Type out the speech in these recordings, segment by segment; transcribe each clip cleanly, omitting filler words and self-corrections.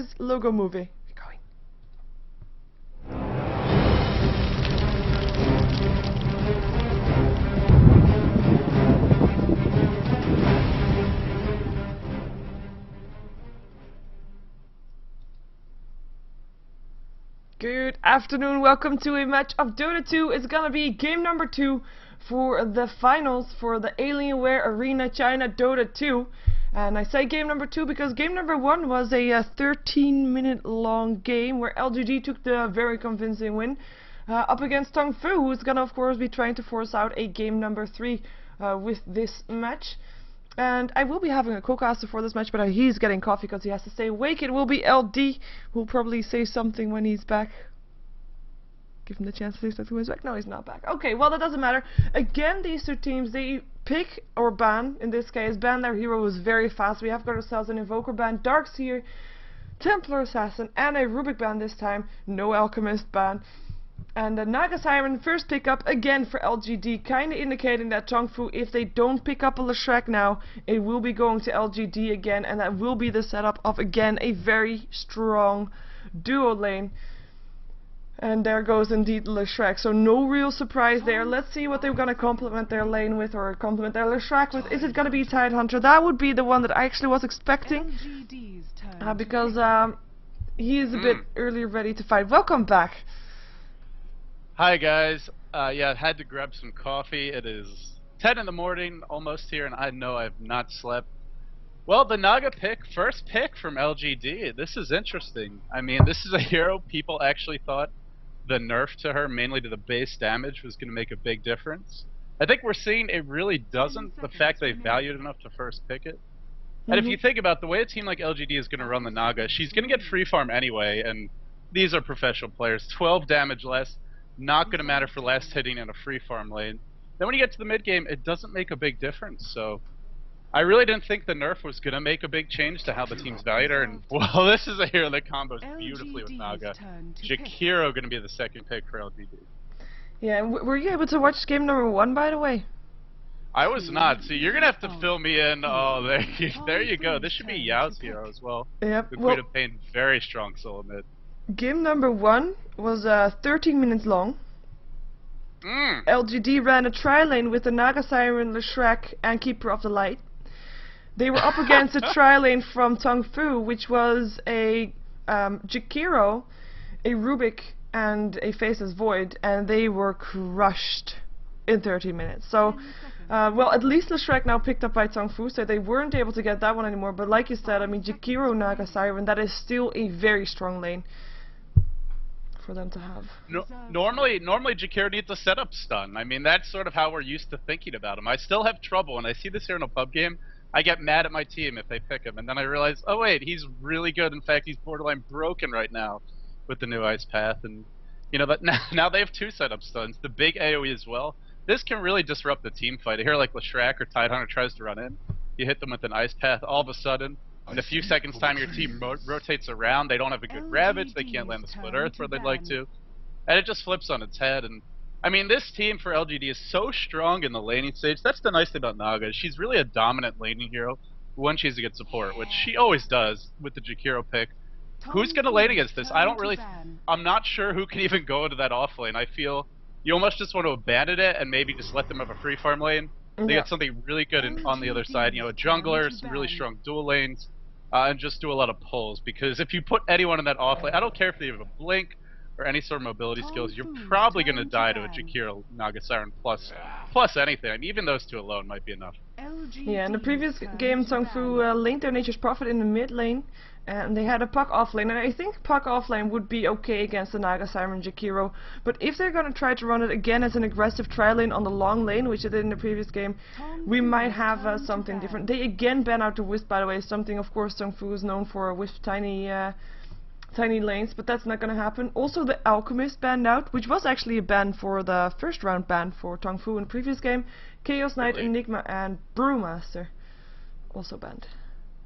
his logo movie. We're going. Good afternoon, welcome to a match of Dota 2. It's gonna be game number 2 for the finals for the Alienware Arena China Dota 2. And I say game number 2 because game number 1 was a 13-minute long game where LGD took the very convincing win up against TongFu, who's gonna of course be trying to force out a game number 3 with this match. And I will be having a co-caster for this match, but he's getting coffee because he has to stay awake. It will be LD, who'll probably say something when he's back. Give him the chance to say something when he's back. No, he's not back. Okay, well, that doesn't matter. Again, these two teams, they pick or ban, in this case, ban their hero was very fast. We have got ourselves an Invoker ban, Darkseer, Templar Assassin, and a Rubik ban this time. No Alchemist ban. And the Naga Siren first pickup again for LGD, kinda indicating that TongFu, if they don't pick up a Leshrac now, it will be going to LGD again, and that will be the setup of again a very strong duo lane. And there goes indeed Leshrac, so no real surprise there. Let's see what they're gonna complement their lane with, or complement their Leshrac with. Is it gonna be Tidehunter? That would be the one that I actually was expecting, because he is a bit earlier ready to fight. Welcome back. Hi guys, yeah, I had to grab some coffee. It is 10 in the morning, almost here, and I know I've not slept. Well, the Naga pick, first pick from LGD, this is interesting. I mean, this is a hero people actually thought the nerf to her, mainly to the base damage, was going to make a big difference. I think we're seeing it really doesn't, the fact they valued enough to first pick it. And if you think about the way a team like LGD is going to run the Naga, she's going to get free farm anyway, and these are professional players. 12 damage less. Not going to matter for last hitting in a free farm lane. Then when you get to the mid game, it doesn't make a big difference. So I really didn't think the nerf was going to make a big change to how the teams valued her. And well, this is a hero that combos beautifully with Naga. Jakiro going to be the second pick for LGD. Yeah, and were you able to watch game number 1, by the way? I was not. So you're going to have to fill me in. Oh, there you go. This should be Yao's hero as well. Yep. The Queen of Pain, very strong solo mid. Game number 1 was 13 minutes long. LGD ran a tri-lane with the Naga Siren, Leshrac, and Keeper of the Light. They were up against a tri-lane from TongFu, which was a Jakiro, a Rubik, and a Faceless Void, and they were crushed in 30 minutes. So, well, at least Leshrac now picked up by TongFu, so they weren't able to get that one anymore. But like you said, I mean, Jakiro, Naga Siren, that is still a very strong lane for them to have. Normally Jakiro needs a setup stun. I mean, that's sort of how we're used to thinking about him. I still have trouble when I see this here in a pub game. I get mad at my team if they pick him, and then I realize, oh wait, he's really good. In fact, he's borderline broken right now with the new Ice Path, and you know, but now they have 2 setup stuns, the big AoE as well. This can really disrupt the team fight. A hero like Leshrac or Tidehunter tries to run in, you hit them with an Ice Path, all of a sudden, in a few seconds time your team rotates around, they don't have a good Ravage, they can't land the Split Earth where they'd like to, and it just flips on its head. And I mean, this team for LGD is so strong in the laning stage. That's the nice thing about Naga. She's really a dominant laning hero when she's a good support, which she always does with the Jakiro pick. Who's going to lane against this? I'm not sure who can even go into that off lane. I feel you almost just want to abandon it and maybe just let them have a free farm lane. They get something really good on the other side, you know, a jungler, some really strong dual lanes, and just do a lot of pulls. Because if you put anyone in that off lane, I don't care if they have a blink or any sort of mobility skills, you're probably going to die to a Jakiro, Naga Siren plus anything. And even those 2 alone might be enough. Yeah, in the previous game, TongFu linked their Nature's Prophet in the mid lane, and they had a Puck off lane, and I think Puck off lane would be okay against the Naga Siren Jakiro, but if they're gonna try to run it again as an aggressive tri-lane on the long lane, which they did in the previous game, we might have something different. They again ban out the Wisp, by the way, something of course TongFu is known for, Wisp tiny lanes, but that's not gonna happen. Also the Alchemist banned out, which was actually a ban for the first round ban for TongFu in the previous game. Chaos Knight, Enigma, and Brewmaster also banned.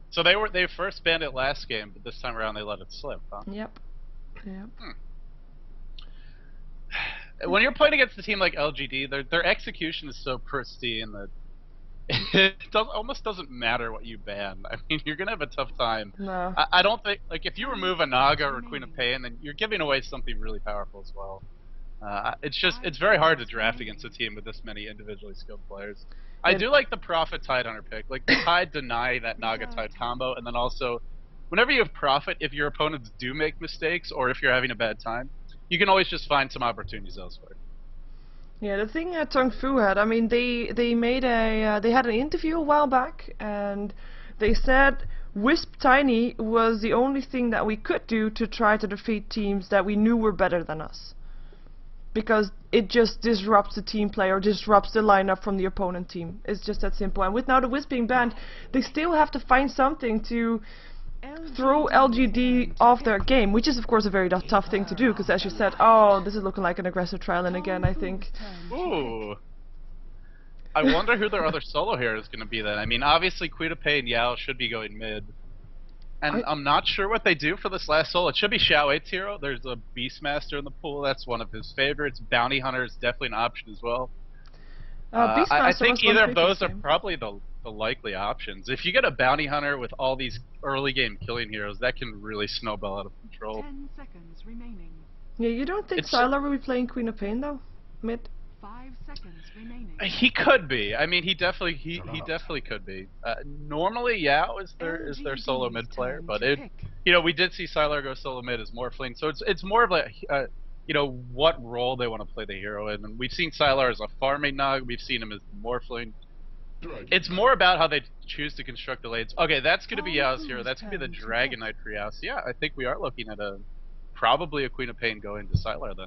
So they first banned it last game, but this time around they let it slip, huh? Yep. When you're playing against a team like LGD, their execution is so pristine that almost doesn't matter what you ban. I mean, you're gonna have a tough time. No. I don't think, like, if you 10 remove a Naga or seconds Queen of remaining. Pain, then you're giving away something really powerful as well. It's 5 very hard to seconds draft against a remaining. team with this many individually skilled players. I Yeah. do like the Prophet Tide Hunter pick. Like, the Tide deny that Naga Reserve Tide time. combo, and then also, whenever you have Prophet, if your opponents do make mistakes, or if you're having a bad time, you can always just find some opportunities elsewhere. Yeah, the thing TongFu had, I mean, they made they had an interview a while back, and they said Wisp Tiny was the only thing that we could do to try to defeat teams that we knew were better than us, because it just disrupts the team play or disrupts the lineup from the opponent team. It's just that simple. And with now the Wisp being banned, they still have to find something to throw LGD off their game, which is of course a very tough thing to do, because as you said, oh, this is looking like an aggressive trial in again, I think. Ooh. I wonder who their other solo hero is going to be then. I mean, obviously Queen of Pain Yao should be going mid. And I'm not sure what they do for this last solo. It should be Xiao 8's hero. There's a Beastmaster in the pool. That's one of his favorites. Bounty Hunter is definitely an option as well. I Beastmaster think was one either of previous those are game. probably the likely options. If you get a Bounty Hunter with all these early game killing heroes, that can really snowball out of control. 10 seconds remaining. Yeah, you don't think It's- Sylar will be playing Queen of Pain though? Mid? 5 seconds remaining. He could be. I mean, he definitely could be. Normally, Yao is their solo mid player, but we did see Sylar go solo mid as Morphling, so it's more of a what role they want to play the hero in. And we've seen Sylar as a farming Nog, we've seen him as Morphling. It's more about how they choose to construct the lanes. Okay, that's gonna be Yao's hero. That's gonna be the Dragon Knight for Yao. So yeah, I think we are looking at probably a Queen of Pain going to Sylar then.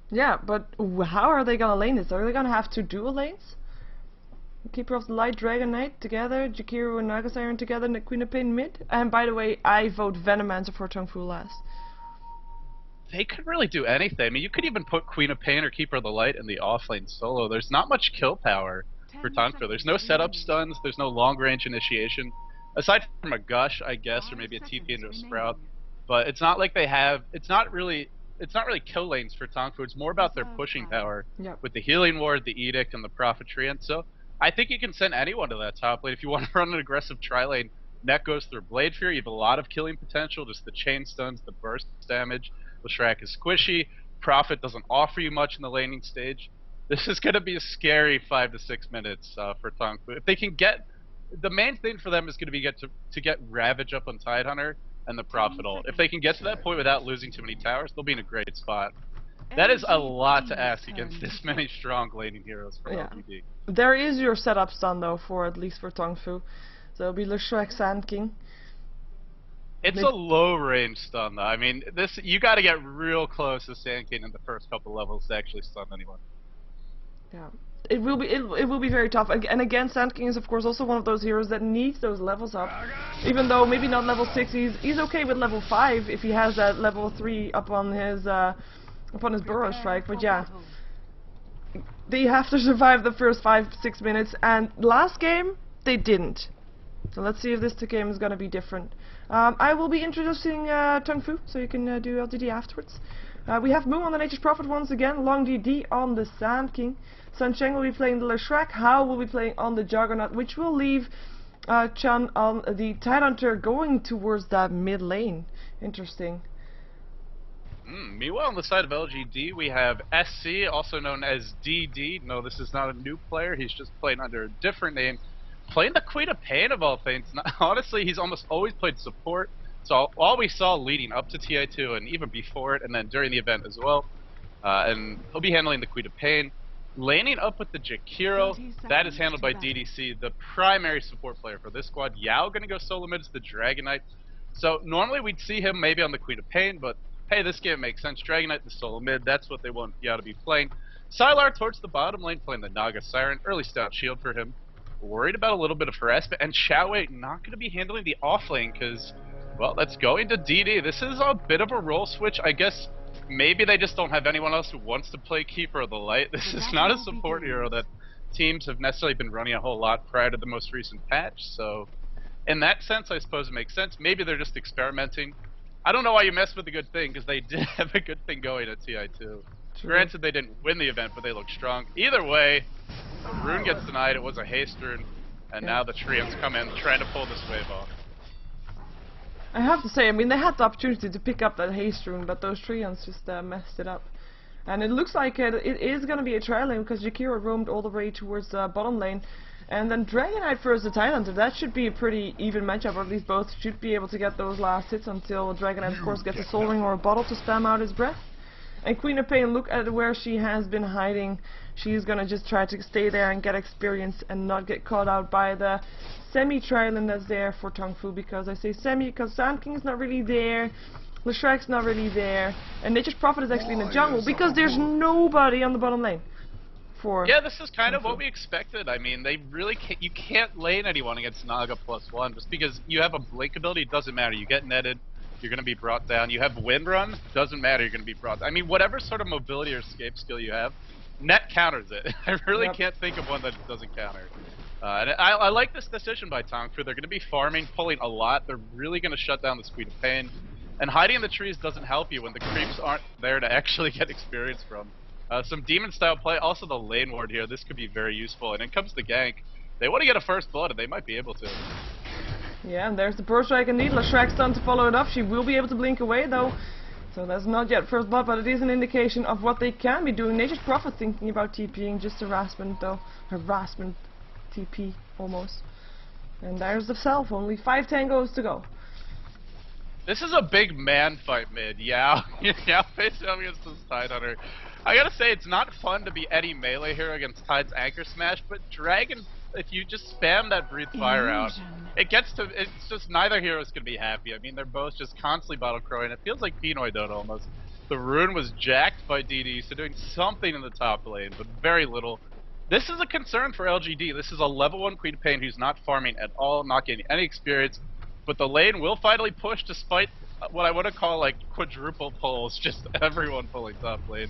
Yeah, but how are they gonna lane this? Are they gonna have two dual lanes? Keeper of the Light, Dragon Knight together, Jakiru and Naga Siren together, and the Queen of Pain mid. And by the way, I vote Venomancer for TongFu last. They could really do anything. I mean, you could even put Queen of Pain or Keeper of the Light in the offlane solo. There's not much kill power for TongFu. There's no setup stuns, there's no long range initiation. Aside from a Gush, I guess, or maybe a TP into a Sprout. But it's not like they have, it's not really kill lanes for TongFu. It's more about their pushing power with the Healing Ward, the Edict, and the Prophet Treant. So I think you can send anyone to that top lane. If you want to run an aggressive tri-lane, Net goes through Blade Fury. You have a lot of killing potential, just the chain stuns, the burst damage. Leshrac is squishy. Prophet doesn't offer you much in the laning stage. This is going to be a scary 5 to 6 minutes for TongFu. If they can get, the main thing for them is going to be to get Ravage up on Tidehunter and the Prophet ult. If they can get to that point without losing too many towers, they'll be in a great spot. That is a lot to ask against this many strong laning heroes for LGD. There is your setup stun though, at least for TongFu. So it'll be Leshrac Sand King. It's a low range stun though. I mean, you got to get real close to Sand King in the first couple levels to actually stun anyone. Yeah, it will be very tough. And again, Sand King is of course also one of those heroes that needs those levels up. Even though maybe not level 6, he's okay with level 5 if he has that level 3 up on his Burrow Strike. But yeah, they have to survive the first 5-6 minutes, and last game they didn't. So let's see if this game is gonna be different. I will be introducing TongFu, so you can do LGD afterwards. We have Moo on the Nature's Prophet once again, Long DD on the Sand King. Sun Cheng will be playing the Leshrac, Hao will be playing on the Juggernaut, which will leave Chan on the Tidehunter going towards that mid lane. Interesting. Meanwhile, on the side of LGD, we have SC, also known as DD. No, this is not a new player, he's just playing under a different name. Playing the Queen of Pain of all things. Honestly, he's almost always played support. So all we saw leading up to TI2 and even before it, and then during the event as well. And he'll be handling the Queen of Pain. Laning up with the Jakiru, that is handled by DDC, the primary support player for this squad. Yao gonna go solo mid as the Dragon Knight. So normally we'd see him maybe on the Queen of Pain, but hey, this game makes sense. Dragon Knight, the solo mid, that's what they want Yao to be playing. Sylar towards the bottom lane, playing the Naga Siren, early stout shield for him. Worried about a little bit of harassment, and Xiao not going to be handling the off lane because, well, that's going to DD. This is a bit of a role switch. I guess maybe they just don't have anyone else who wants to play Keeper of the Light. This is not a support hero that teams have necessarily been running a whole lot prior to the most recent patch, so in that sense, I suppose it makes sense. Maybe they're just experimenting. I don't know why you messed with a good thing, because they did have a good thing going at TI2. Granted, they didn't win the event, but they looked strong. Either way, Rune gets denied. It was a haste rune. And Yeah. now the Treants come in trying to pull this wave off. I have to say, I mean, they had the opportunity to pick up that haste rune, but those Treants just messed it up. And it looks like it is going to be a trial lane, because Jakiro roamed all the way towards the bottom lane. And then Dragonite versus the Thailander, that should be a pretty even matchup, or at least both should be able to get those last hits until Dragonite, of course, gets a Soul Ring or a bottle to spam out his breath. And Queen of Pain, look at where she has been hiding. She's gonna just try to stay there and get experience and not get caught out by the semi-trialing that's there for TongFu, because I say semi because Sand King's not really there, Leshrek's not really there, and Nature's Prophet is actually in the jungle because there's nobody on the bottom lane. Yeah, this is kind of what we expected. I mean, they really you can't lane anyone against Naga +1 just because you have a blink ability. It doesn't matter. You get netted, you're going to be brought down. You have wind run, doesn't matter. You're going to be brought down. I mean, whatever sort of mobility or escape skill you have, net counters it. I really can't think of one that doesn't counter. And I like this decision by TongFu. They're going to be farming, pulling a lot. They're really going to shut down the Queen of Pain. And hiding in the trees doesn't help you when the creeps aren't there to actually get experience from. Some demon style play, also the lane ward here, this could be very useful. And in comes the gank. They want to get a first blood and they might be able to. Yeah, and there's the burst strike indeed. Leshrek's done to follow it up. She will be able to blink away though. So that's not yet first blood, but it is an indication of what they can be doing. Nature's Prophet thinking about TPing, just harassment though. Harassment TP almost. And there's the self, only 5 tangos to go. This is a big man fight mid. Yeah, yeah, face down against this Tide Hunter. I gotta say, it's not fun to be any melee hero against Tide's Anchor Smash, but Dragon, if you just spam that Breathe Fire out, it's just neither hero's gonna be happy. I mean, they're both just constantly battle crowing. It feels like Pinoy Dota almost. The rune was jacked by DD, so doing something in the top lane, but very little. This is a concern for LGD. This is a level 1 Queen of Pain who's not farming at all, not getting any experience. But the lane will finally push despite what I want to call like quadruple pulls, just everyone pulling top lane.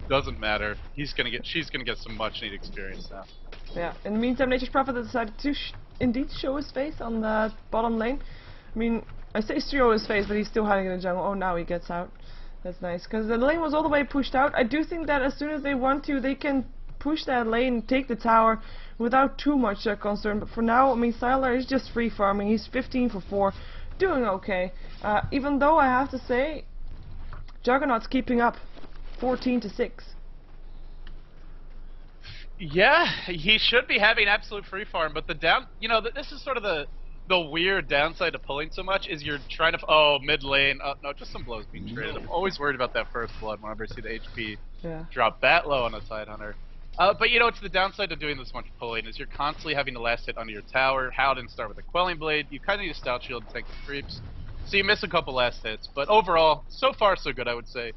Doesn't matter. She's gonna get some much needed experience now. Yeah, in the meantime, Nature's Prophet has decided to indeed show his face on the bottom lane. I mean, I say show his face, but he's still hiding in the jungle. Oh, now he gets out. That's nice, because the lane was all the way pushed out. I do think that as soon as they want to, they can push that lane, take the tower without too much concern. But for now, I mean, Sylar is just free farming. He's 15 for 4, doing okay. Even though I have to say, Juggernaut's keeping up, 14 to 6. Yeah, he should be having absolute free farm, but the this is sort of the weird downside to pulling so much is you're trying to mid lane. No, just some blows being traded. I'm always worried about that first blood whenever I see the HP drop that low on a Tide Hunter. But you know, it's the downside of doing this much pulling is you're constantly having the last hit under your tower. Howden start with a Quelling Blade. You kind of need a Stout Shield to take the creeps. So you miss a couple last hits. But overall, so far so good, I would say.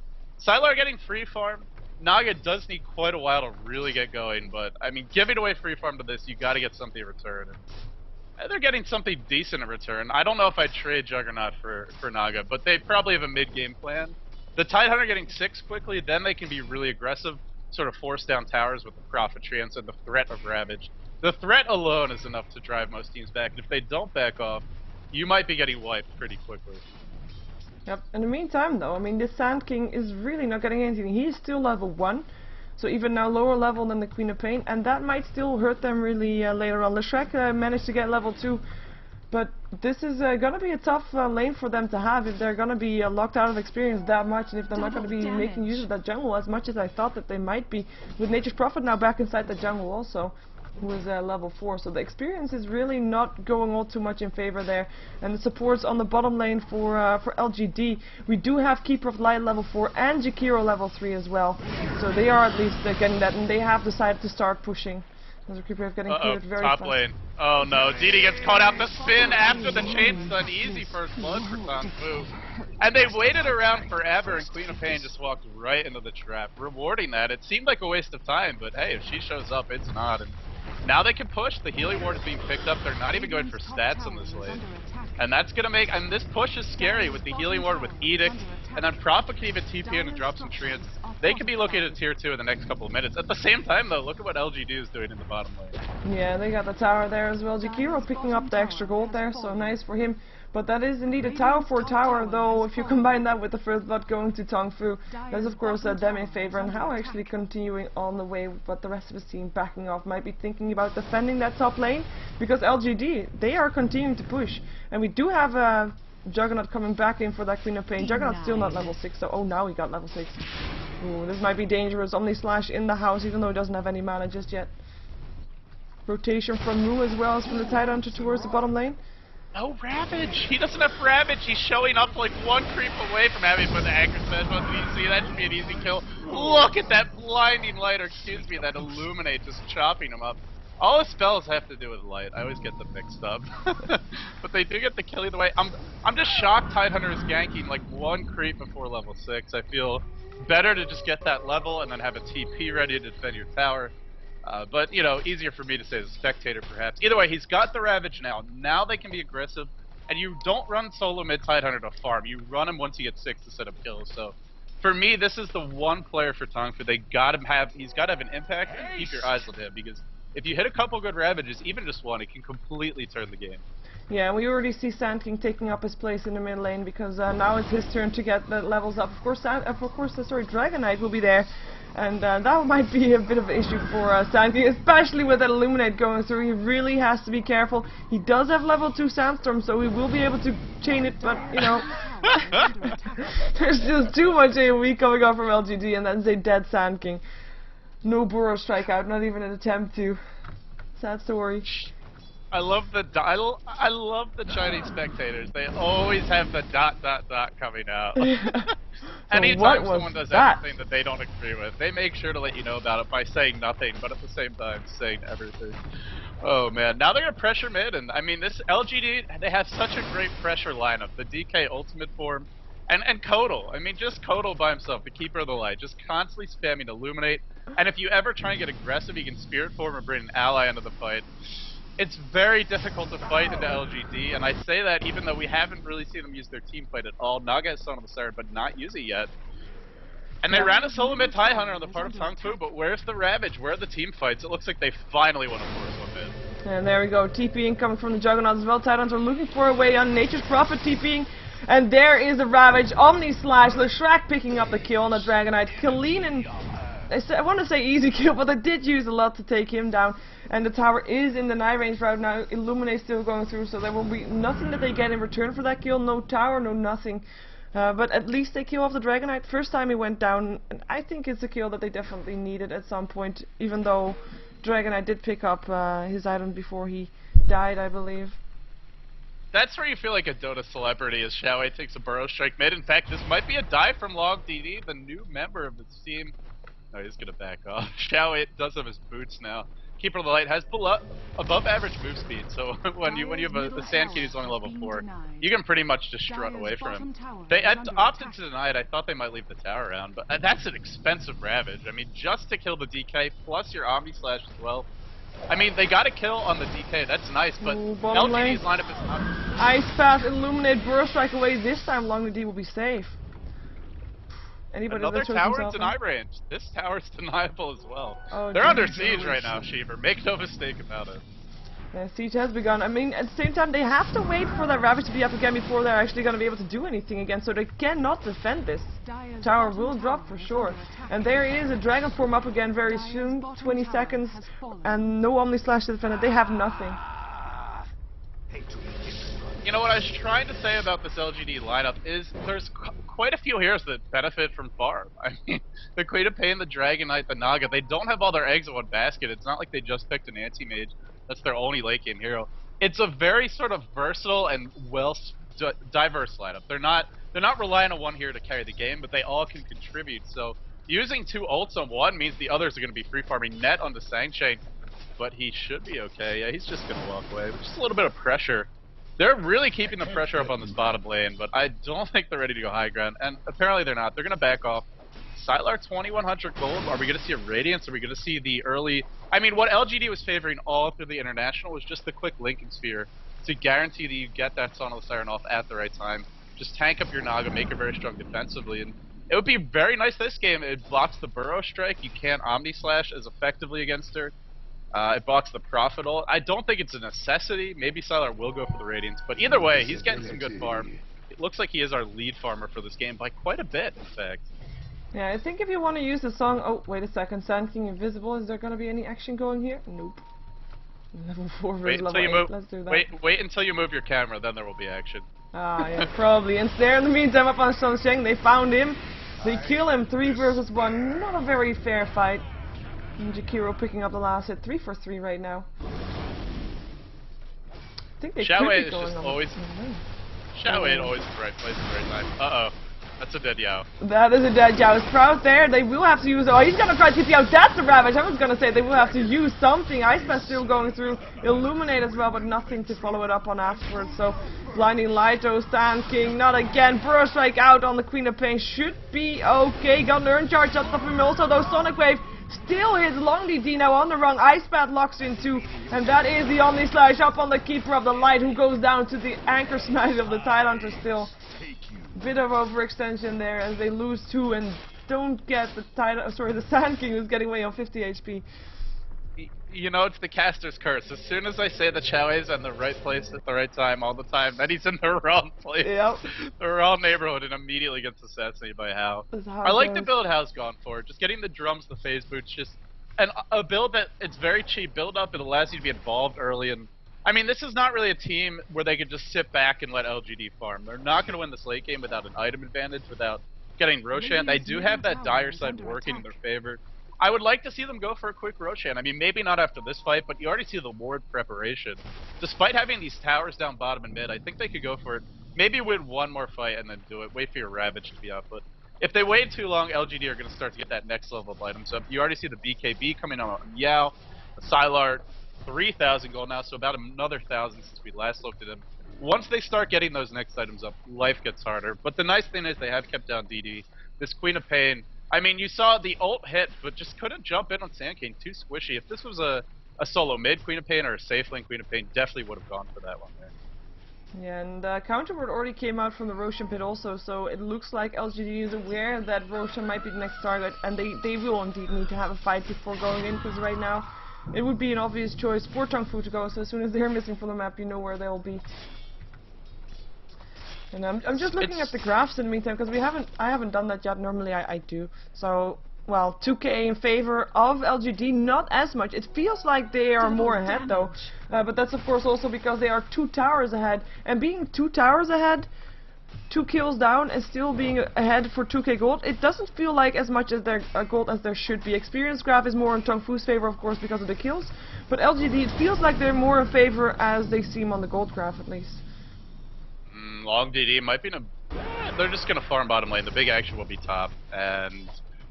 Sylar getting free farm. Naga does need quite a while to really get going. But, I mean, giving away free farm to this, you got to get something in return. And they're getting something decent in return. I don't know if I'd trade Juggernaut for Naga, but they probably have a mid-game plan. The Tide Hunter getting 6 quickly, then they can be really aggressive. Sort of force down towers with the Prophet Treants and the threat of Ravage. The threat alone is enough to drive most teams back, and if they don't back off, you might be getting wiped pretty quickly. Yep, in the meantime though, I mean, this Sand King is really not getting anything. He is still level 1, so even now lower level than the Queen of Pain, and that might still hurt them really later on. Leshrek managed to get level 2, but this is gonna be a tough lane for them to have if they're gonna be locked out of experience that much, and if they're not gonna be making use of that jungle as much as I thought that they might be. With Nature's Prophet now back inside the jungle also, who is level 4, so the experience is really not going all too much in favor there. And the supports on the bottom lane for LGD, we do have Keeper of Light level 4 and Jakiro level 3 as well, so they are at least getting that, and they have decided to start pushing. Keeper getting cleared very top fast. lane. Oh no, DD gets caught out. The spin after the chain stun. Easy first blood for TongFu. And they waited around forever, and Queen of Pain just walked right into the trap, rewarding that. It seemed like a waste of time, but hey, if she shows up, it's not. And now they can push. The healing ward is being picked up. They're not even going for stats on this lane. And that's going to make... And this push is scary with the healing ward, with Edict. And then Prophet can even TP in and drop some treants. They could be looking at tier 2 in the next couple of minutes. At the same time, though, look at what LGD is doing in the bottom lane. Yeah, they got the tower there as well. Jakiro picking up the extra gold there, so nice for him. But that is indeed a tower for tower, though if you combine that with the first blood going to TongFu, that's of course them in favor, and How actually continuing on the way, but the rest of his team backing off, might be thinking about defending that top lane, because LGD, they are continuing to push, and we do have a Juggernaut coming back in for that Queen of Pain. Juggernaut's still not level 6, so oh, now he got level 6. Ooh, this might be dangerous. Omni Slash in the house, even though he doesn't have any mana just yet. Rotation from Moo as well as from the Tidehunter towards the bottom lane. No Ravage! He doesn't have Ravage! He's showing up like one creep away from having put the Anchor Smash button. You see, that should be an easy kill. Look at that blinding light, or excuse me, that Illuminate just chopping him up. All his spells have to do with light. I always get them mixed up. But they do get the kill either way. I'm just shocked Tidehunter is ganking like one creep before level 6. I feel better to just get that level and then have a TP ready to defend your tower. But, you know, easier for me to say as a spectator, perhaps. Either way, he's got the Ravage now. Now they can be aggressive. And you don't run solo mid Tidehunter to farm. You run him once you get 6 to set up kills. So, for me, this is the one player for TongFu. He's got to have an impact, and keep your eyes on him. Because if you hit a couple good Ravages, even just one, it can completely turn the game. Yeah, we already see Sand King taking up his place in the mid lane, because now it's his turn to get the levels up. Of course, Dragon Knight will be there. And that might be a bit of an issue for Sand King, especially with that Illuminate going through. He really has to be careful. He does have level 2 Sandstorm, so he will be able to chain it, but, you know, there's just too much AoE coming up from LGD, and that's a dead Sand King. No Burrow strikeout, not even an attempt to. Sad story. I love the Chinese spectators. They always have the ... coming out. Anytime someone does anything that they don't agree with, they make sure to let you know about it by saying nothing, but at the same time saying everything. Oh man, now they're gonna pressure mid, and I mean this LGD, they have such a great pressure lineup. The DK ultimate form, and Kodal. I mean just Kodal by himself, the keeper of the light, just constantly spamming Illuminate. And if you ever try and get aggressive, you can Spirit form or bring an ally into the fight. It's very difficult to fight into LGD, and I say that even though we haven't really seen them use their team fight at all. Naga has Son of the Siren, but not use it yet. And they ran a solo mid Tidehunter on the part of TongFu, but where's the Ravage? Where are the team fights? It looks like they finally want to force one mid. And there we go, TPing coming from the Juggernaut as well. Tidehunter looking for a way on. Nature's Prophet TPing. And there is the Ravage. Omni Slash. Leshrac picking up the kill on the Dragonite. Kalinin, I want to say easy kill, but they did use a lot to take him down. And the tower is in the nigh range right now. Illuminate still going through, so there will be nothing that they get in return for that kill. No tower, no nothing. But at least they kill off the Dragonite. First time he went down, and I think it's a kill that they definitely needed at some point, even though Dragonite did pick up his item before he died, I believe. That's where you feel like a Dota celebrity as Xiaowei takes a Burrow Strike mid. In fact, this might be a dive from LogDD, the new member of the team. Oh, he's gonna back off. Xiaowei does have his boots now. Keeper of the Light has above average move speed, so when you have a Sand King who's only level 4, you can pretty much just strut away from him. They opted to deny it. I thought they might leave the tower around, but that's an expensive Ravage. I mean, just to kill the DK, plus your Omni Slash as well. I mean, they got a kill on the DK, that's nice, but LGD's lineup is not... Ice Path, Illuminate, Burrow Strike away. This time LongD will be safe. Another tower in deny range. This tower's deniable as well. Oh, they're under siege right now, Sheever. Make no mistake about it. Yeah, siege has begun. I mean, at the same time, they have to wait for that Ravage to be up again before they're actually going to be able to do anything again, so they cannot defend this. Tower will drop for sure. And there is a Dragon form up again very soon, 20 seconds, and no Omni Slash to defend it. They have nothing. You know what I was trying to say about this LGD lineup is there's quite a few heroes that benefit from farm. I mean, the Queen of Pain, the Dragon Knight, the Naga, they don't have all their eggs in one basket. It's not like they just picked an anti-mage. That's their only late game hero. It's a very sort of versatile and diverse lineup. They're not relying on one hero to carry the game, but they all can contribute. So using 2 ults on one means the others are going to be free farming net onto Sangchain, but he should be okay. Yeah, he's just going to walk away. Just a little bit of pressure. They're really keeping the pressure up on this bottom lane, but I don't think they're ready to go high ground, and apparently they're not. They're going to back off. Sylar 2100 gold. Are we going to see a Radiance? Are we going to see the early... I mean, what LGD was favoring all through the International was just the quick Lincoln Sphere to guarantee that you get that Son of the Siren off at the right time. Just tank up your Naga, make her very strong defensively, and it would be very nice this game. It blocks the Burrow Strike. You can't Omni Slash as effectively against her. It blocks the Prophet ult. I don't think it's a necessity. Maybe Sylar will go for the Radiance, but either way, he's getting some good farm. It looks like he is our lead farmer for this game by quite a bit, in fact. Yeah, I think if you want to use the song... Oh, wait a second. Sand King invisible. Is there going to be any action going here? Nope. Level 4 versus Wait until level you 8. move. Let's do that. Wait until you move your camera, then there will be action. Ah, yeah, probably. And there, in the meantime, up on Sheng, they found him. They kill him 3 versus 1. Not a very fair fight. And Jakiro picking up the last hit. 3 for 3 right now. I think they could Xiaowei be is going just on always... Xiaowei always in the right place at the right time. Uh-oh. That's a dead Yao. That is a dead Yao. Sprout there. They will have to use... Oh, he's going to try to TP out. That's the Ravage. I was going to say they will have to use something. Ice Path still going through. Illuminate as well, but nothing to follow it up on afterwards. So, Blinding Light, Sand King, not again. Burst Strike out on the Queen of Pain. Should be okay. Got Learn Charge up of him. Also, though, Sonic Wave still hits Long DD now on the run. Ice Path locks in too. And that is the Omni Slash up on the Keeper of the Light, who goes down to the Anchor Smite of the Tidehunter still. Bit of overextension there as they lose 2 and don't get the the Sand King, who's getting away on 50 HP. You know, it's the caster's curse. As soon as I say that Xiaowei's in the right place at the right time all the time, then he's in the wrong place. Yep. The wrong neighborhood and immediately gets assassinated by Hao. I like the build Hao's gone for. Just getting the drums, the phase boots, just a build that it's very cheap build up. It allows you to be involved early, and I mean, this is not really a team where they could just sit back and let LGD farm. They're not going to win this late game without an item advantage, without getting Roshan. They do have that dire side working in their favor. I would like to see them go for a quick Roshan. I mean, maybe not after this fight, but you already see the ward preparation. Despite having these towers down bottom and mid, I think they could go for it. Maybe win one more fight and then do it. Wait for your Ravage to be up. But if they wait too long, LGD are going to start to get that next level of items up. You already see the BKB coming on Yao, the Sylar, 3,000 gold now, so about another 1,000 since we last looked at him. Once they start getting those next items up, life gets harder. But the nice thing is they have kept down DD. This Queen of Pain, I mean, you saw the ult hit, but just couldn't jump in on Sand King. Too squishy. If this was a solo mid Queen of Pain or a safe lane Queen of Pain, definitely would have gone for that one there. Yeah, and Counterward already came out from the Roshan pit also, so it looks like LGD is aware that Roshan might be the next target, and they will indeed need to have a fight before going in, because right now it would be an obvious choice for TongFu to go, so as soon as they're missing from the map, you know where they'll be. And I'm just looking at the graphs in the meantime, because I haven't done that yet. Normally I do. So, well, 2k in favor of LGD, not as much. It feels like they are more ahead though, but that's of course also because they are 2 towers ahead. And being 2 towers ahead, 2 kills down, and still being ahead for 2k gold, it doesn't feel like as much as their gold as there should be. Experience graph is more in TongFu's favor, of course, because of the kills. But LGD, it feels like they're more in favor as they seem on the gold graph at least. Long DD might be in a... they're just going to farm bottom lane. The big action will be top. And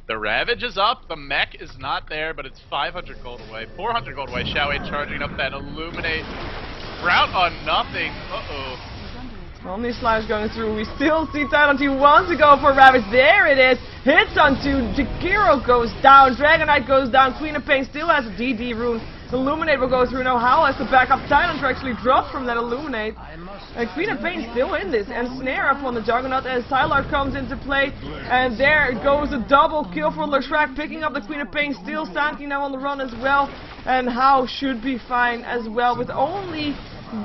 the Ravage is up. The mech is not there, but it's 500 gold away. 400 gold away. Xiaowei charging up that Illuminate. Route on nothing. Uh-oh. Omni Slash going through. We still see Tidehunter wants to go for Ravage. There it is. Hits onto Jakiro, goes down. Dragonite goes down. Queen of Pain still has a DD rune. Illuminate will go through now. Howl has to back up. Tidehunter actually dropped from that Illuminate. And Queen of Pain still in this. And Snare up on the Juggernaut as Sylar comes into play. And there goes a double kill for Leshrac, picking up the Queen of Pain. Still Sand King now on the run as well. And Howl should be fine as well with only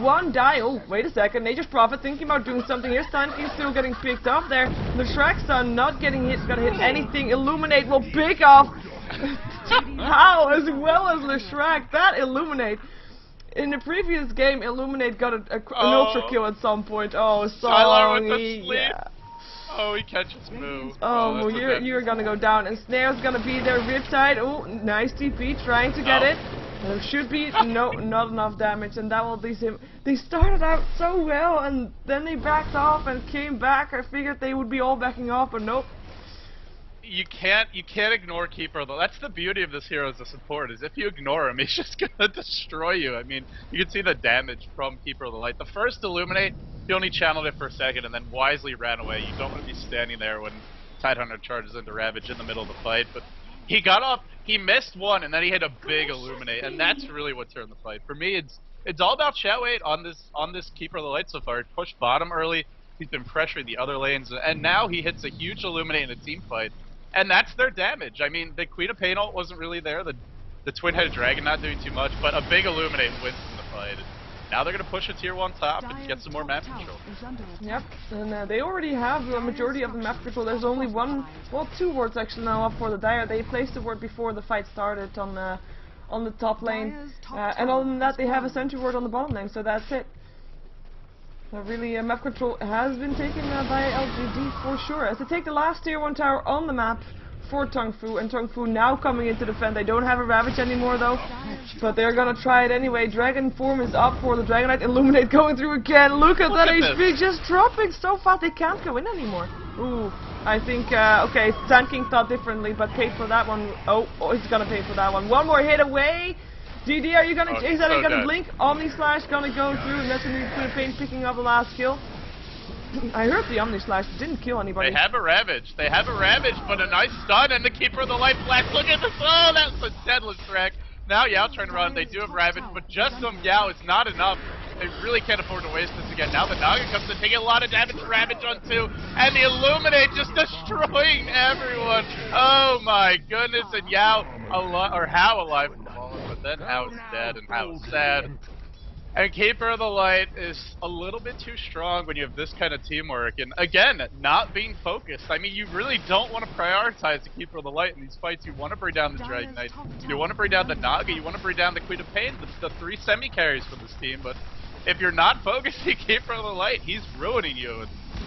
1 die. Oh, wait a second. Nature's Prophet thinking about doing something here. Sand King still getting picked up there. Leshrac's son not getting hit. Gonna hit anything. Illuminate will pick off Howl as well as Leshrac. That Illuminate. In the previous game, Illuminate got an ultra kill at some point. Oh, Sylar with the sleep. Yeah. Oh, he catches move. Oh, you're gonna go down, and Snare's gonna be there. Riptide. Oh, nice TP, trying to get it. There should be not enough damage, and that will leave him. They started out so well, and then they backed off and came back. I figured they would be all backing off, but nope. You can't ignore Keeper though. That's the beauty of this hero as a support, is if you ignore him, he's just gonna destroy you. I mean, you can see the damage from Keeper of the Light. The first Illuminate, he only channeled it for a second and then wisely ran away. You don't want to be standing there when Tidehunter charges into Ravage in the middle of the fight, but he got off, he missed one, and then he hit a big Illuminate, and that's really what turned the fight. For me, it's all about Xiaowei on this Keeper of the Light so far. He pushed bottom early, he's been pressuring the other lanes, and now he hits a huge Illuminate in a team fight. And that's their damage. I mean, the Queen of Pain ult wasn't really there. The The twin-headed dragon not doing too much, but a big illuminate wins in the fight. And now they're gonna push a tier 1 top and get some more map control. Yep, and they already have the majority of the map control. There's only one, well, 2 wards actually now up for the Dire. They placed the ward before the fight started on the top lane, and other than that, they have a sentry ward on the bottom lane. So that's it. Really, map control has been taken by LGD for sure. As they take the last tier 1 tower on the map for TongFu, and TongFu now coming into defend. They don't have a Ravage anymore though, but they're gonna try it anyway. Dragon form is up for the Dragonite. Illuminate going through again. Look at that HP just dropping so fast. They can't go in anymore. Ooh, I think, okay, Sand King thought differently, but paid for that one. Oh, he's gonna pay for that one. One more hit away. DD, are you gonna chase that? Are you gonna blink? Omni Slash gonna go through, and that's a Pain picking up the last kill. I heard the Omni Slash didn't kill anybody. They have a Ravage. They have a Ravage, but a nice stun and the Keeper of the Light flash. Look at this. Oh, that's a deadless track. Now Yao trying to run. They do have Ravage, but just some Yao is not enough. They really can't afford to waste this again. Now the Naga comes in, taking a lot of damage. Ravage on 2, and the Illuminate just destroying everyone. Oh my goodness, and Yao alive, or How alive from the fallen, but then How is dead, and How is sad. And Keeper of the Light is a little bit too strong when you have this kind of teamwork. And again, not being focused. I mean, you really don't want to prioritize the Keeper of the Light in these fights. You want to bring down the Dragon Knight. You want to bring down the Naga. You want to bring down the Queen of Pain. The 3 semi-carries for this team. But if you're not focusing Keeper of the Light, he's ruining you.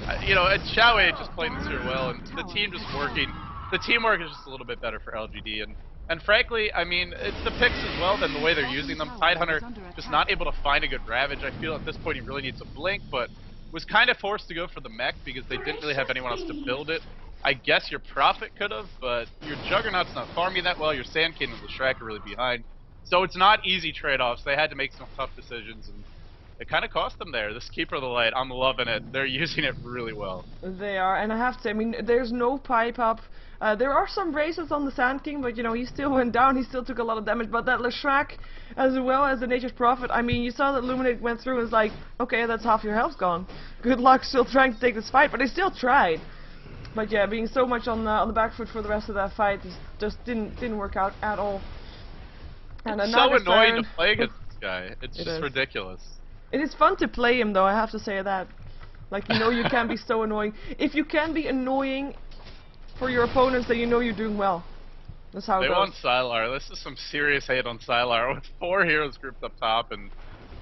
And, you know, and Xiaowei just playing this here well. And the team just working. The teamwork is just a little bit better for LGD. And frankly, I mean, it's the picks as well, than the way they're using them. Tidehunter just not able to find a good Ravage. I feel at this point he really needs a Blink, but was kind of forced to go for the mech because they didn't really have anyone else to build it. I guess your Prophet could have, but your Juggernaut's not farming that well. Your Sand King and the Shrek are really behind. So it's not easy trade-offs. They had to make some tough decisions, and it kind of cost them there. This Keeper of the Light, I'm loving it. They're using it really well. They are, and I have to say, I mean, there's no pipe up. There are some races on the Sand King, but you know, he still went down, he still took a lot of damage, but that Leshrac, as well as the Nature's Prophet, I mean, you saw that Illuminate went through and was like, okay, that's half your health gone. Good luck still trying to take this fight, but they still tried. But yeah, being so much on the back foot for the rest of that fight just didn't work out at all. And it's so annoying to play against this guy. It's just ridiculous. It is fun to play him though, I have to say that. Like, you know, you can be so annoying. If you can be annoying for your opponents, then you know you're doing well. That's how it goes. They want Sylar. This is some serious hate on Sylar with 4 heroes grouped up top, and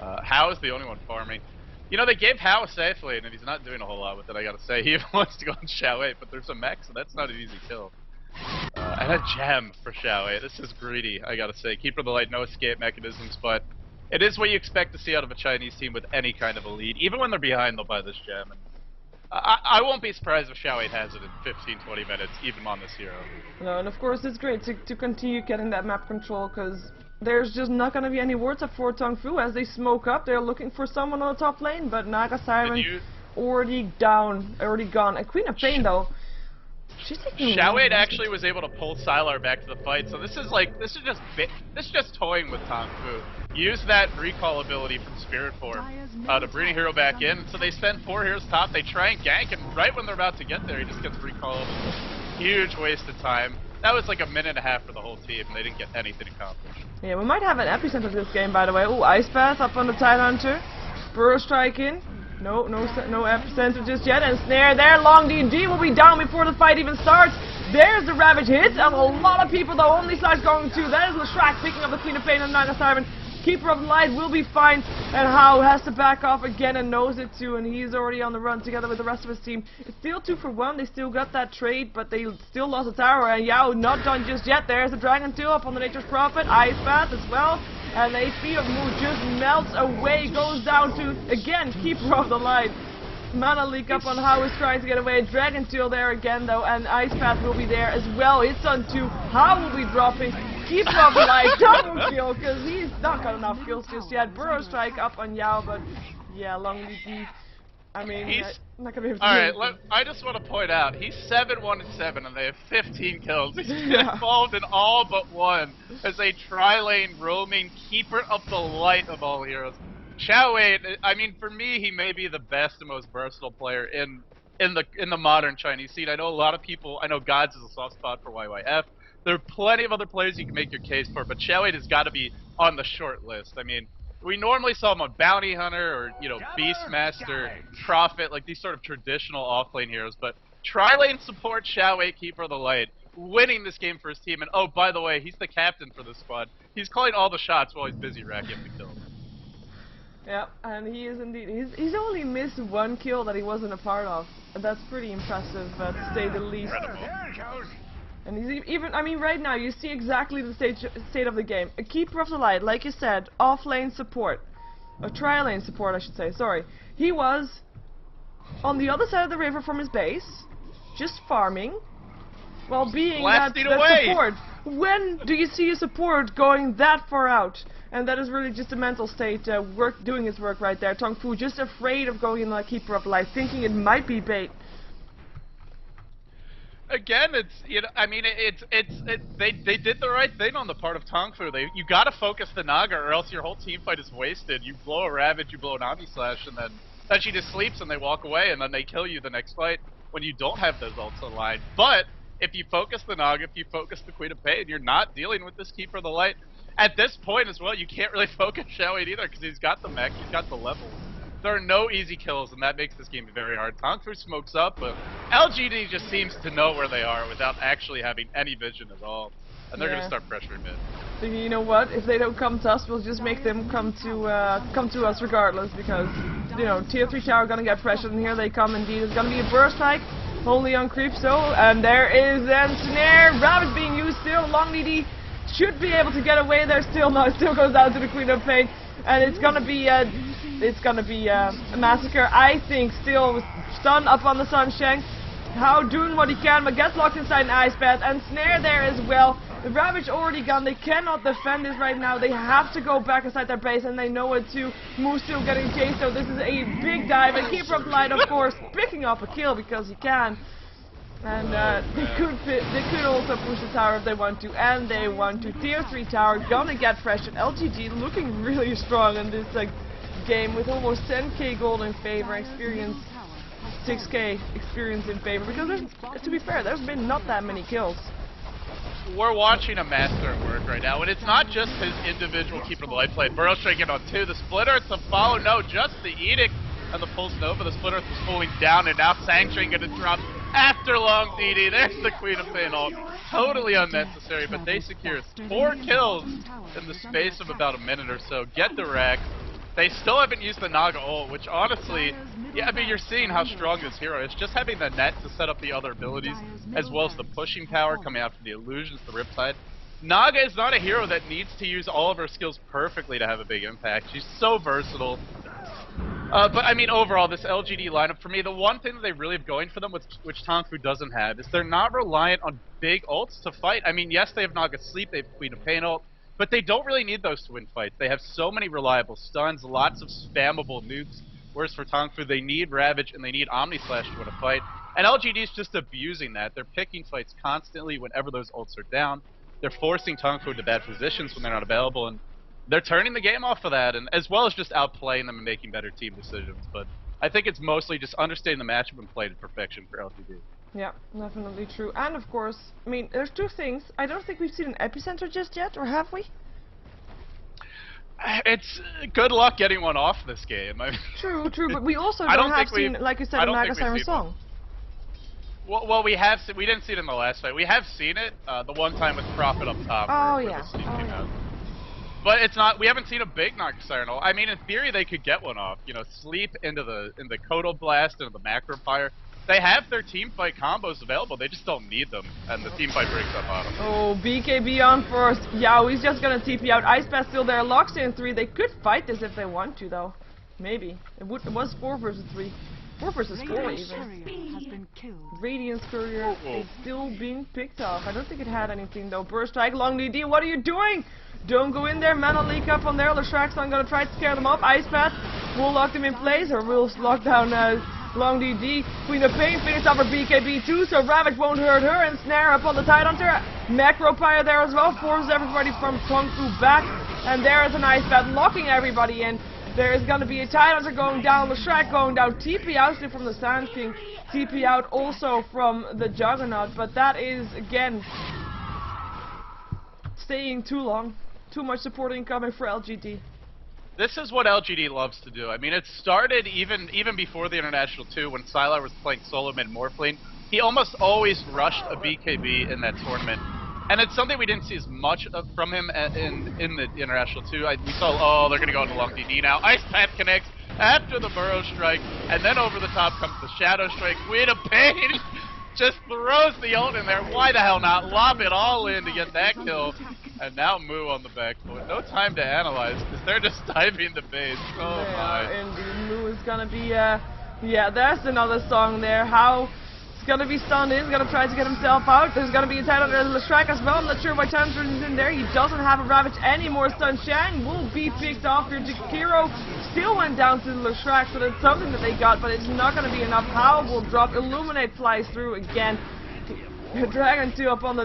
How is the only one farming. You know, they gave How a safe lane, and he's not doing a whole lot with it, I gotta say. He even wants to go on Xiaowei, but there's a mech, so that's not an easy kill. And a gem for Xiaowei. This is greedy, I gotta say. Keeper of the Light, no escape mechanisms, but it is what you expect to see out of a Chinese team with any kind of a lead. Even when they're behind, they'll buy this gem. And I won't be surprised if Xiaowei has it in 15-20 minutes, even on this hero. No, and of course it's great to continue getting that map control, because there's just not going to be any wards up for TongFu. As they smoke up, they're looking for someone on the top lane, but Naga Siren already gone. And Queen of Pain, though, she's taking Xiaowei actually was able to pull Sylar back to the fight, so this is just toying with TongFu. Use that recall ability from Spirit Form to bring a hero back in. So they send 4 heroes top, they try and gank, and right when they're about to get there, he just gets recalled. Huge waste of time. That was like a minute and a half for the whole team, and they didn't get anything accomplished. Yeah, we might have an epicenter this game, by the way. Ooh, Ice Path up on the Tidehunter. Burrow Strike in. No epicenter just yet, and Snare there. Long DD will be down before the fight even starts. There's the Ravage hit, and a lot of people though. Only Slash going to. That is Leshrac picking up the Queen of Pain and Naga Siren. Keeper of the Light will be fine, and How has to back off again and knows it too, and he's already on the run together with the rest of his team. It's still 2 for 1, they still got that trade, but they still lost the tower, and Yao not done just yet. There's the Dragon 2 up on the Nature's Prophet, Ice Path as well, and the HP of Mu just melts away, goes down to, again, Keeper of the Light. Mana leak up on How is trying to get away. Dragon 2 there again though, and Ice Path will be there as well. It's on 2. How will be dropping. Keeper of the Light double kill, because he's not got enough kills just yet. Burrow Strike up on Yao, but yeah, Long DD. I mean, he's not gonna be able to Alright, I just want to point out, he's 7-1-7 and they have 15 kills. He's involved in all but one as a tri-lane roaming Keeper of the Light of all heroes. Xiaowei, I mean, for me, he may be the best and most versatile player in the modern Chinese scene. I know a lot of people, I know Gods is a soft spot for YYF. There are plenty of other players you can make your case for, but Xiao has got to be on the short list. I mean, we normally saw him on Bounty Hunter or, you know, Beastmaster, Prophet, like these sort of traditional off-lane heroes, but tri-lane support, Xiao, Keeper of the Light, winning this game for his team, and oh, by the way, he's the captain for this squad. He's calling all the shots while he's busy racking up the kills. Yeah, and he is indeed. He's only missed one kill that he wasn't a part of. That's pretty impressive, to say the least. Incredible. And he's even, I mean, right now you see exactly the state of the game. A Keeper of the Light, like you said, off-lane support. A tri-lane support, I should say, sorry. He was on the other side of the river from his base, just farming, while being that support. When do you see a support going that far out? And that is really just a mental state, doing his work right there. TongFu just afraid of going in like Keeper of the Light, thinking it might be bait. Again, it's, you know, I mean, they did the right thing on the part of TongFu. You gotta focus the Naga, or else your whole team fight is wasted. You blow a Ravage, you blow an Omni Slash, and then she just sleeps and they walk away, and then they kill you the next fight when you don't have those ults aligned. But if you focus the Naga, if you focus the Queen of Pain, you're not dealing with this Keeper of the Light. At this point as well, you can't really focus Xiao either, because he's got the mech, he's got the levels. There are no easy kills, and that makes this game very hard. TongFu smokes up, but LGD just seems to know where they are without actually having any vision at all. And they're gonna start pressuring mid. So you know what? If they don't come to us, we'll just make them come to us regardless, because you know tier 3 tower gonna get pressured, and here they come. Indeed, it's gonna be a burst hike, only on Creepso, and there is a snare. Ravage being used still. Long DD should be able to get away there still. No, it still goes down to the Queen of Pain, and it's gonna be a massacre. I think still with stun up on the Sunshine. How doing what he can, but gets locked inside an ice bath, and snare there as well. The Ravage already gone. They cannot defend this right now. They have to go back inside their base, and they know it too. Moo still getting chased, so this is a big dive. And Keeper of the Light, of course, picking up a kill because he can. And they could also push the tower if they want to, and they want to. Tier 3 tower gonna get pressured. LGD looking really strong in this game with almost 10k gold in favor, experience 6k experience in favor, because to be fair, there's been not that many kills. We're watching a master at work right now, and it's not just his individual Keeper of the Light play. Burrow striking on 2, the Splitter, it's a follow, no, just the Edict, and the Pulse Nova, the Splitter is pulling down, and now Sanctuary gonna drop after long DD. There's the Queen of Pain ult. Totally unnecessary, but they secure 4 kills in the space of about a minute or so. Get the rack. They still haven't used the Naga ult, which honestly, yeah, I mean, you're seeing how strong this hero is. Just having the net to set up the other abilities, as well as the pushing power coming after the illusions, the Riptide. Naga is not a hero that needs to use all of her skills perfectly to have a big impact. She's so versatile. But I mean, overall, this LGD lineup, for me, the one thing that they really have going for them, which TongFu doesn't have, is they're not reliant on big ults to fight. I mean, yes, they have Naga Sleep, they have Queen of Pain ult, but they don't really need those to win fights. They have so many reliable stuns, lots of spammable nukes. Whereas for TongFu, they need Ravage and they need Omni Slash to win a fight. And LGD is just abusing that. They're picking fights constantly whenever those ults are down. They're forcing TongFu into bad positions when they're not available, and they're turning the game off of that, and as well as just outplaying them and making better team decisions. But I think it's mostly just understanding the matchup and playing to perfection for LGD. Yeah, definitely true. And of course, I mean, there's 2 things. I don't think we've seen an epicenter just yet, or have we? It's good luck getting one off this game. I mean, true, but we also don't have seen, like you said, a Naga Siren song. Well, we have we didn't see it in the last fight. We have seen it the one time with Prophet up top. Oh where yeah. the Sneak came out. But it's not. We haven't seen a big Naga Siren. I mean, in theory, they could get one off. You know, sleep into the Kodo Blast, into the Macro Fire. They have their team fight combos available. They just don't need them, and the team fight breaks up on them. Oh, BKB on first. Yeah, he's just gonna TP out. Ice Path still there. Locks in 3. They could fight this if they want to, though. Maybe. It was 4 versus 3. 4 versus 4 even. Radiance Courier is still being picked off. I don't think it had anything though. Burst Strike, Long DD, what are you doing? Don't go in there. Mana leak up on there. Leshrax's not gonna try to scare them off. Ice Path will lock them in place, or will lock down Long DD. Queen of Pain finished off her BKB too, so Ravage won't hurt her, and Snare up on the Tidehunter. Macro Pyre there as well, forces everybody from TongFu back, and there is an Ice Path locking everybody in. There is going to be a Tidehunter going down, Leshrax going down, TP out from the Sand King, TP out also from the Juggernaut, but that is, again, staying too long. Too much support incoming for LGD. This is what LGD loves to do. I mean, it started even before the International 2 when Sylar was playing solo mid Morphling. He almost always rushed a BKB in that tournament. And it's something we didn't see as much of from him in the International 2. We saw, oh, they're going to go into long DD now. Ice Path connects after the Burrow Strike, and then over the top comes the Shadow Strike. Queen of Pain just throws the ult in there. Why the hell not? Lob it all in to get that kill. And now Moo on the back foot. No time to analyze, because they're just diving the base. Oh my. Indeed, Moo is gonna be, yeah, that's another song there. How he's gonna be stunned in, he's gonna try to get himself out. There's gonna be a tight under the Shrek as well. I'm not sure why Townsend is in there. He doesn't have a Ravage anymore. Sunshine will be picked off here. Jakiro still went down to the Shrek, so that's something that they got, but it's not gonna be enough. Howl will drop. Illuminate flies through again. Dragon 2 up on the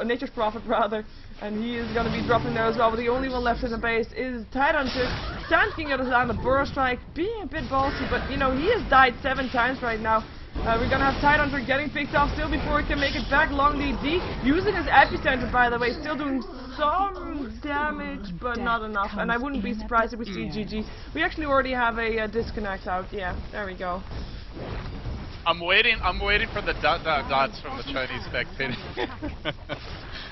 Nature's Prophet rather. And he is going to be dropping there as well, but the only one left in the base is Tidehunter. Sand King out on the Burrow Strike, being a bit ballsy, but you know, he has died 7 times right now. We're going to have Tidehunter getting picked off still before he can make it back. Long DD, using his epicenter by the way, still doing some damage, but not enough. And I wouldn't be surprised if we see GG. We actually already have a disconnect out, yeah, there we go. I'm waiting for the dots from the Chinese spectators.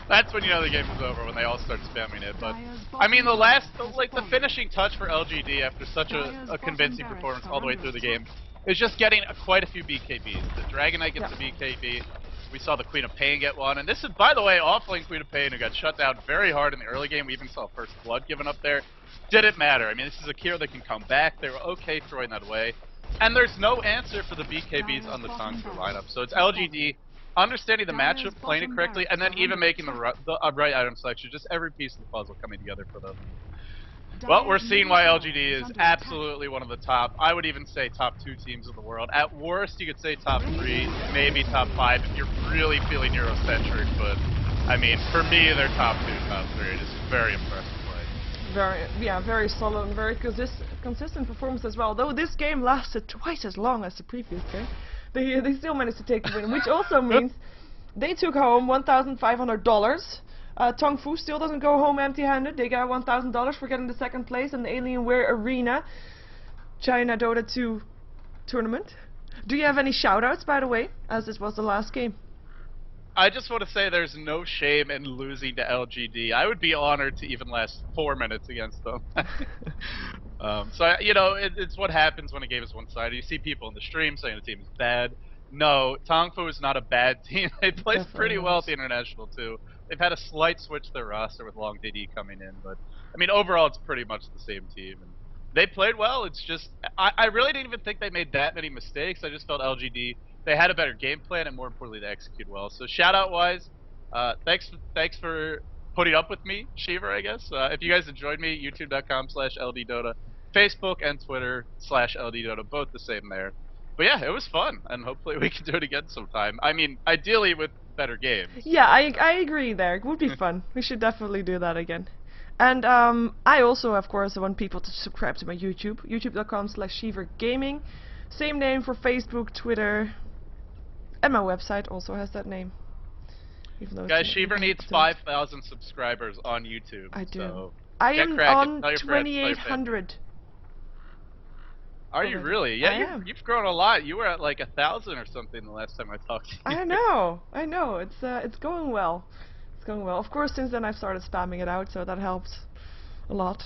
That's when you know the game is over, when they all start spamming it. But I mean, the finishing touch for LGD after such a convincing performance all the way through the game is just getting quite a few BKBs. The Dragon Knight gets a BKB. We saw the Queen of Pain get one, and this is, by the way, off-lane Queen of Pain who got shut down very hard in the early game. We even saw First Blood given up there. Didn't matter. I mean, this is a hero that can come back. They were okay throwing that away. And there's no answer for the BKBs on the TongFu lineup. So it's LGD understanding the matchup, playing it correctly, and then even making the right item selection. Just every piece of the puzzle coming together for them. Well, we're seeing why LGD is absolutely one of the top, I would even say top 2 teams in the world. At worst, you could say top 3, maybe top 5 if you're really feeling Eurocentric. But, I mean, for me, they're top 2, top 3. It is very impressive. Very solid and very consistent performance as well. Though this game lasted twice as long as the previous game, they still managed to take the win, which also means they took home $1,500. TongFu still doesn't go home empty-handed. They got $1,000 for getting the 2nd place in the Alienware Arena China Dota 2 tournament. Do you have any shoutouts, by the way, as this was the last game? I just want to say there's no shame in losing to LGD. I would be honored to even last 4 minutes against them. You know, it's what happens when a game is one-sided. You see people in the stream saying the team is bad. No, TongFu is not a bad team. They played pretty well at the International too. They've had a slight switch to their roster with Long DD coming in, but I mean overall it's pretty much the same team. And they played well. It's just I really didn't even think they made that many mistakes. I just felt LGD, they had a better game plan and more importantly they execute well. So shout out wise, thanks for putting up with me, Sheever, I guess. If you guys enjoyed me, youtube.com/LDDota, Facebook and Twitter/LDDota, both the same there. But yeah, it was fun, and hopefully we can do it again sometime. I mean, ideally with better games. Yeah, I agree there. It would be fun. We should definitely do that again. And I also, of course, want people to subscribe to my YouTube, youtube.com/SheeverGaming. Same name for Facebook, Twitter, and my website also has that name. Guys, Sheever needs 5,000 subscribers on YouTube. I do. So I am on 2,800. Are you really? Yeah, you've grown a lot. You were at like 1,000 or something the last time I talked to you. I know. It's going well. It's going well. Of course, since then I've started spamming it out, so that helps a lot.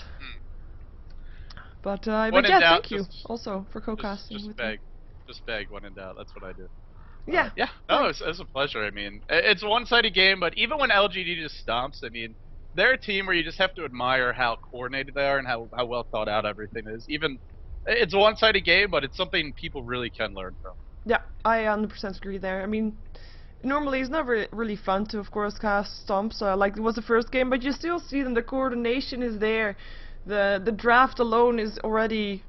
But yeah, thank you also for co-casting with me. Just beg when in doubt. That's what I do. Yeah. Yeah. No, it's a pleasure. I mean, it's a one-sided game, but even when LGD just stomps, I mean, they're a team where you just have to admire how coordinated they are and how well thought out everything is. Even it's a one-sided game, but it's something people really can learn from. Yeah, I 100% agree there. I mean, normally it's never really fun to, of course, cast stomps like it was the first game, but you still see them. The coordination is there. The draft alone is already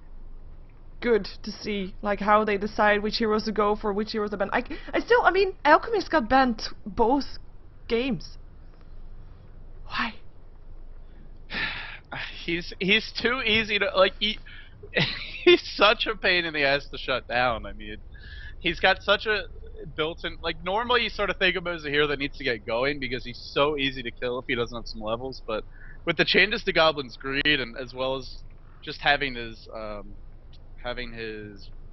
good to see, like how they decide which heroes to go for, which heroes to ban. I mean, Alchemist got banned both games. Why? He's too easy to like. He's such a pain in the ass to shut down. I mean, he's got such a built in. Like normally, you sort of think of him as a hero that needs to get going because he's so easy to kill if he doesn't have some levels. But with the changes to Goblin's Greed and as well as just having his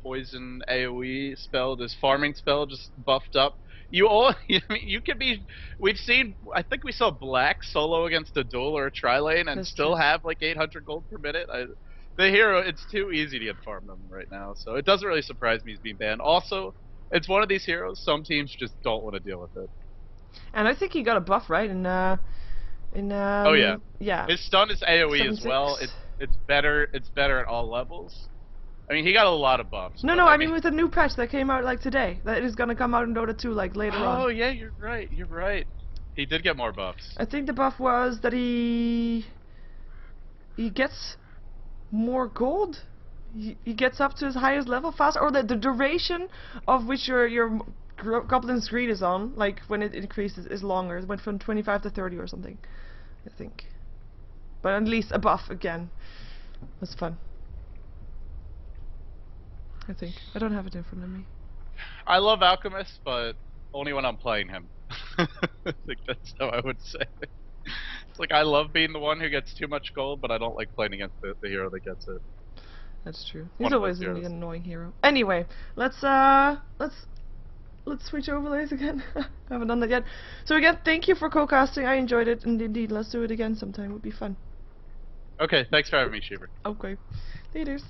poison AoE spell, his farming spell just buffed up. You all, you could be. We've seen. I think we saw Black solo against a duel or a tri lane and That's still true. have like 800 gold per minute. The hero, it's too easy to get farm them right now, so it doesn't really surprise me he's being banned. Also, it's one of these heroes. Some teams just don't want to deal with it. And I think he got a buff, right? Oh yeah, Yeah, his stun is AoE as 7-6. well. It's better. It's better at all levels. I mean, he got a lot of buffs. No, but, no, I mean with the new patch that came out like today, that is gonna come out in Dota 2 like later on. Oh yeah, you're right. You're right. He did get more buffs. I think the buff was that he gets more gold. He gets up to his highest level faster, or the duration of which your Goblin's Greed is on, like when it increases, is longer. It went from 25 to 30 or something, I think. But at least a buff again. That's fun. I think. I don't have it in front of me. I love Alchemist, but only when I'm playing him. I think that's how I would say it. It's like I love being the one who gets too much gold, but I don't like playing against the hero that gets it. That's true. One He's of always those an heroes. annoying hero. Anyway, let's switch overlays again. I haven't done that yet. So again, thank you for co-casting. I enjoyed it, and indeed, let's do it again sometime. It would be fun. Okay, thanks for having me, Sheever. Okay. Laters.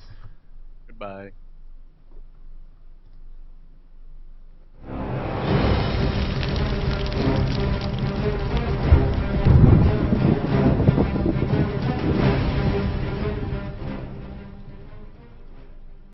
Goodbye.